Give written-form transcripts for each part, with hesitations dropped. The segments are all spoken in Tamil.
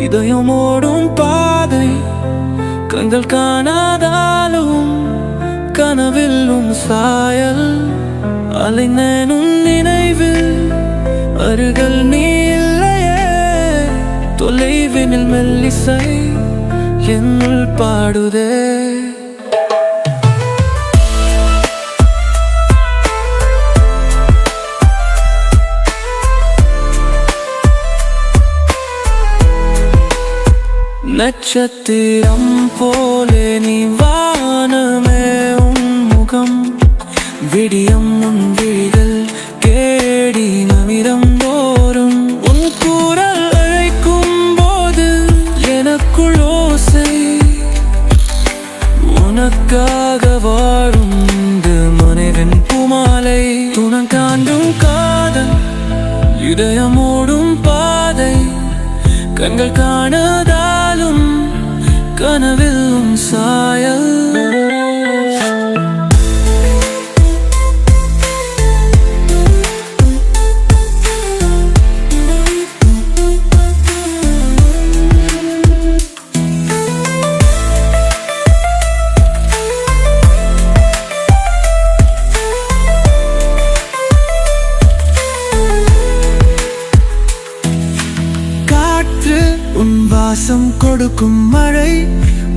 இதயம் ஓடும் பாதை கண்கள் காணாதாலும் கனவில்லும் சாயல் அலைந்தேனும் நினைவில் அருகில் நீ இல்லையே தொலைவினில் மெல்லிசை என்னுள் பாடுதே நட்சத்திரம் போலே நீ வானமே உன் முகம் விடியம் உன் விழிகள் கேடி நமிரம் தோறும் உன் குரல் அழைக்கும் போது எனக்குள் ஓசை உனக்காக வாழும் இந்த மனிதன் பூமாலை துணை காண்டும் காதல் இதயமோடும் பாதை கண்கள் காணாதாலும் கனவில்லும் சாயல் உன் வாசம் கொடுக்கும் மழை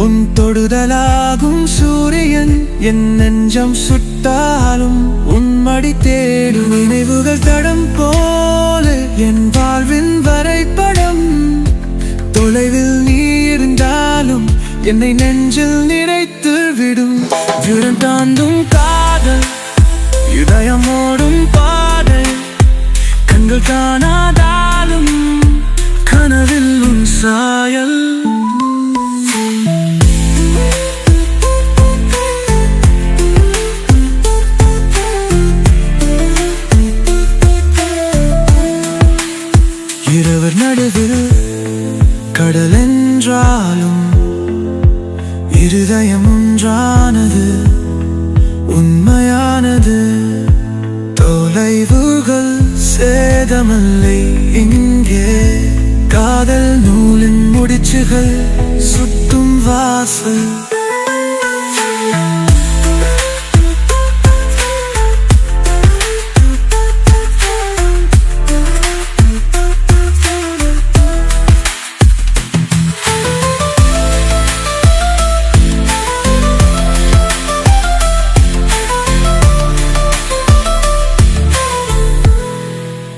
உன் தொடுதலாகும் சூரியன் என் நெஞ்சம் சுட்டாலும் உன் மடி தேடும் நினைவுகள் தடம் போல என் வாழ்வின் வரைபடம் தொலைவில் நீ இருந்தாலும் என்னை நெஞ்சில் நிறைத்து விடும் விடம் தாண்டும் காதல் இதயமோடும் பாதை கண்கள் காணாதாலும் கனவில் உன் சாயல் இரவர் நடுவில் கடல் என்றாலும் இருதயம் ஒன்றானது உண்மையானது தொலைவுகள் சேதமில்லை இங்கே காதல் நூலின் முடிச்சுகள் சுட்டும் வாசல்